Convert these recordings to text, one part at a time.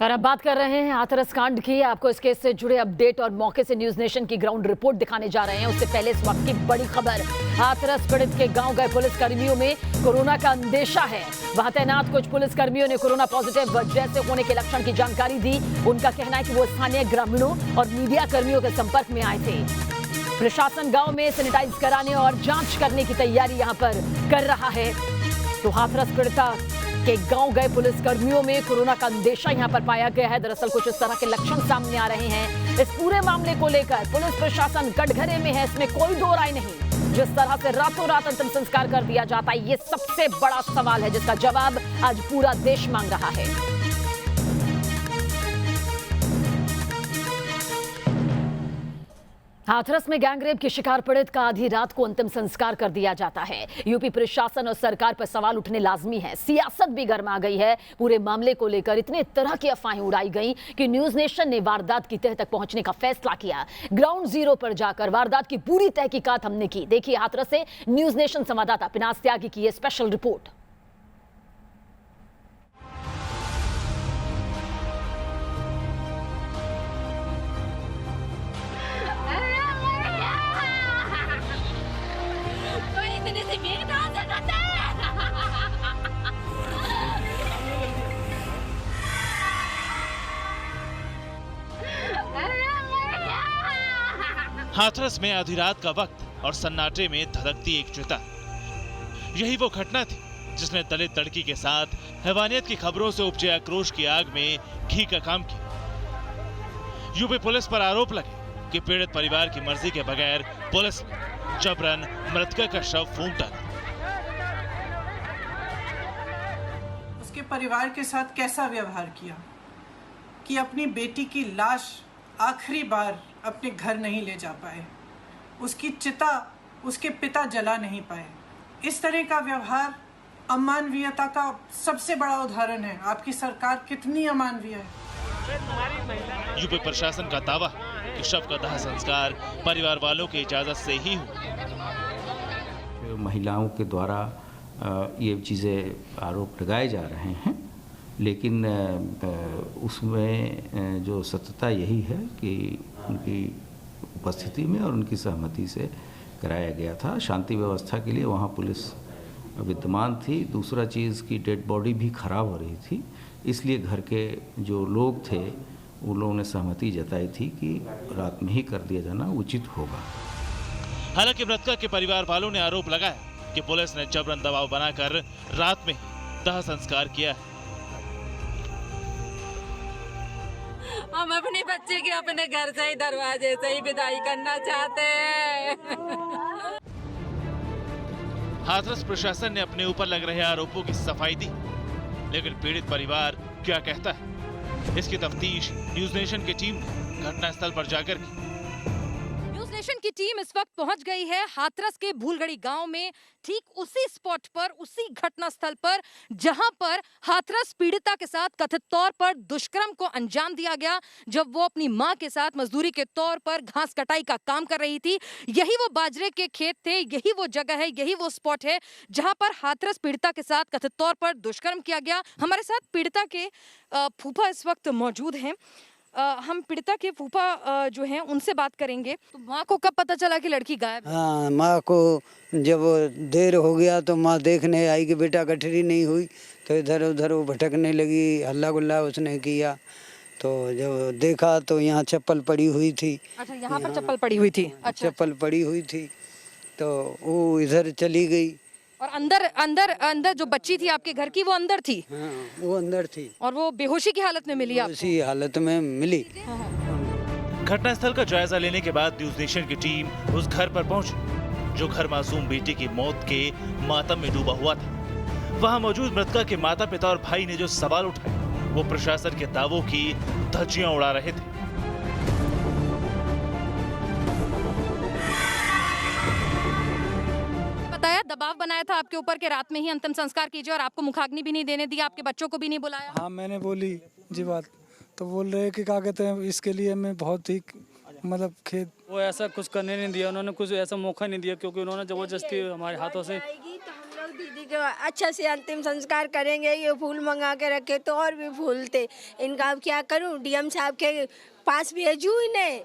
और अब बात कर रहे हैं हाथरस कांड की। आपको इस केस से जुड़े अपडेट और मौके से न्यूज नेशन की ग्राउंड रिपोर्ट दिखाने जा रहे हैं। उससे पहले इस वक्त की बड़ी खबर, हाथरस पीड़ित के गांव गए पुलिस कर्मियों में कोरोना का अंदेशा है। वहां तैनात कुछ पुलिस कर्मियों ने कोरोना पॉजिटिव जैसे होने के लक्षण की जानकारी दी। उनका कहना है कि वो स्थानीय ग्रामीणों और मीडिया कर्मियों के संपर्क में आए थे। प्रशासन गांव में सैनिटाइज कराने और जांच करने की तैयारी यहां पर कर रहा है। तो हाथरस पीड़िता के गांव गए पुलिस कर्मियों में कोरोना का अंदेशा यहां पर पाया गया है। दरअसल कुछ इस तरह के लक्षण सामने आ रहे हैं। इस पूरे मामले को लेकर पुलिस प्रशासन कटघरे में है, इसमें कोई दो राय नहीं। जिस तरह से रातों रात अंतिम संस्कार कर दिया जाता है, ये सबसे बड़ा सवाल है जिसका जवाब आज पूरा देश मांग रहा है। हाथरस में गैंगरेप की शिकार पीड़ित का आधी रात को अंतिम संस्कार कर दिया जाता है। यूपी प्रशासन और सरकार पर सवाल उठने लाजमी है। सियासत भी गर्मा गई है। पूरे मामले को लेकर इतने तरह की अफवाहें उड़ाई गई कि न्यूज नेशन ने वारदात की तह तक पहुंचने का फैसला किया। ग्राउंड जीरो पर जाकर वारदात की पूरी तहकीकात हमने की। देखिए हाथरस से न्यूज नेशन संवाददाता पिनास त्यागी की यह स्पेशल रिपोर्ट। हाथरस में आधी रात का वक्त और सन्नाटे में धधकती एक चिता। यही वो घटना थी जिसने दलित लड़की के साथ हैवानियत की खबरों से उपजे आक्रोश की आग में घी का काम किया। यूपी पुलिस पर आरोप लगे कि पीड़ित परिवार की मर्जी के बगैर पुलिस ने जबरन मृतका का शव फूंक डाला। उसके परिवार के साथ कैसा व्यवहार किया कि अपनी बेटी की लाश आखिरी बार अपने घर नहीं ले जा पाए, उसकी चिता उसके पिता जला नहीं पाए। इस तरह का व्यवहार अमानवीयता का सबसे बड़ा उदाहरण है। आपकी सरकार कितनी अमानवीय है। यूपी प्रशासन का दावा है कि शव का दाह संस्कार परिवार वालों की इजाजत से ही हुआ। महिलाओं के द्वारा ये चीज़ें आरोप लगाए जा रहे हैं, लेकिन उसमें जो सत्यता यही है कि उनकी उपस्थिति में और उनकी सहमति से कराया गया था। शांति व्यवस्था के लिए वहाँ पुलिस विद्यमान थी। दूसरा चीज़ की डेड बॉडी भी खराब हो रही थी, इसलिए घर के जो लोग थे उन लोगों ने सहमति जताई थी कि रात में ही कर दिया जाना उचित होगा। हालांकि मृतका के परिवार वालों ने आरोप लगाया कि पुलिस ने जबरन दबाव बनाकर रात में दाह संस्कार किया है। हम अपने बच्चे के अपने घर से ही दरवाजे से ही विदाई करना चाहते हैं। हाथरस प्रशासन ने अपने ऊपर लग रहे आरोपों की सफाई दी, लेकिन पीड़ित परिवार क्या कहता है, इसकी तफ्तीश न्यूज नेशन की टीम ने घटनास्थल पर जाकर की। न्यूज नेशन की टीम इस वक्त पहुंच गई है हाथरस के भूलगढ़ी गांव में, ठीक उसी स्पॉट पर, उसी घटना स्थल पर जहां पर हाथरस पीड़िता के साथ कथित तौर पर दुष्कर्म को अंजाम दिया गया जब वो अपनी मां के साथ मजदूरी के तौर पर घास कटाई का काम कर रही थी। यही वो बाजरे के खेत थे, यही वो जगह है, यही वो स्पॉट है जहां पर हाथरस पीड़िता के साथ कथित तौर पर दुष्कर्म किया गया। हमारे साथ पीड़िता के फूफा इस वक्त मौजूद हैं। हम पीड़िता के फूफा जो हैं उनसे बात करेंगे। तो माँ को कब पता चला कि लड़की गायब है? हाँ, माँ को जब देर हो गया तो माँ देखने आई कि बेटा गठरी नहीं हुई, तो इधर उधर वो भटकने लगी, हल्ला गुल्ला उसने किया। तो जब देखा तो यहाँ चप्पल पड़ी हुई थी। अच्छा, यहाँ पर चप्पल पड़ी हुई थी। अच्छा, चप्पल पड़ी हुई थी तो वो इधर चली गई। और अंदर अंदर अंदर जो बच्ची थी आपके घर की, वो अंदर थी? हाँ, वो अंदर थी। और वो बेहोशी की हालत में मिली आपको? उसी हालत में मिली। घटनास्थल का जायजा लेने के बाद न्यूज नेशन की टीम उस घर पर पहुंची जो घर मासूम बेटी की मौत के मातम में डूबा हुआ था। वहां मौजूद मृतका के माता पिता और भाई ने जो सवाल उठाए वो प्रशासन के दावों की धज्जियां उड़ा रहे थे। दबाव बनाया था आपके ऊपर के रात में ही अंतिम संस्कार कीजिए और आपको मुखाग्नि भी नहीं देने दिया, आपके बच्चों को भी नहीं बुलाया? हाँ, मैंने बोली जी बात, तो बोल रहे कि क्या कहते हैं, इसके लिए मैं बहुत ही मतलब खेत। वो ऐसा कुछ करने नहीं दिया, उन्होंने कुछ ऐसा मौका नहीं दिया क्योंकि उन्होंने जबरदस्ती हमारे हाथों से दीदी को अच्छा से अंतिम संस्कार करेंगे। ये फूल मंगा के रखे तो और भी फूल थे, इनका अब क्या करूं। डीएम साहब के पास भेजूं इन्हें।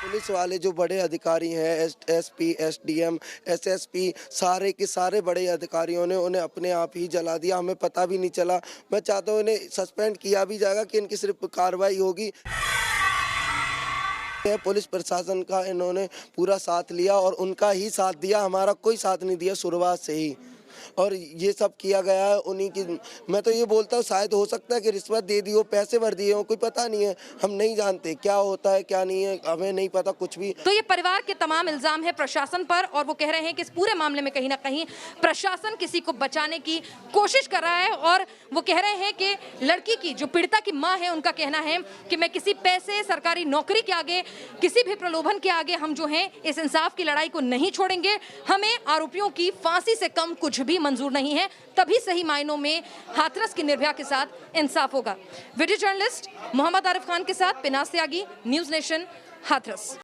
पुलिस वाले जो बड़े अधिकारी हैं, एसपी, एसडीएम, एसएसपी, सारे के सारे बड़े अधिकारियों ने उन्हें अपने आप ही जला दिया, हमें पता भी नहीं चला। मैं चाहता हूँ इन्हें सस्पेंड किया भी जाएगा कि इनकी सिर्फ कार्रवाई होगी। पुलिस प्रशासन का इन्होंने पूरा साथ लिया और उनका ही साथ दिया, हमारा कोई साथ नहीं दिया शुरुआत से ही। और ये सब किया गया है उन्हीं की। मैं तो ये बोलता हूँ शायद हो सकता है कि रिश्वत दे दी हो, पैसे भर दिए हो, कोई पता नहीं है। हम नहीं जानते क्या होता है क्या नहीं है, हमें नहीं पता कुछ भी। तो ये परिवार के तमाम इल्जाम है प्रशासन पर और वो कह रहे हैं कि इस पूरे मामले में कहीं ना कहीं प्रशासन किसी को बचाने की कोशिश कर रहा है। और वो कह रहे हैं कि लड़की की जो पीड़िता की माँ है, उनका कहना है कि मैं किसी पैसे, सरकारी नौकरी के आगे, किसी भी प्रलोभन के आगे हम जो हैं इस इंसाफ की लड़ाई को नहीं छोड़ेंगे। हमें आरोपियों की फांसी से कम कुछ भी मंजूर नहीं है, तभी सही मायनों में हाथरस की निर्भया के साथ इंसाफ होगा। वीडियो जर्नलिस्ट मोहम्मद आरिफ खान के साथ पिनास त्यागी, न्यूज़ नेशन, हाथरस।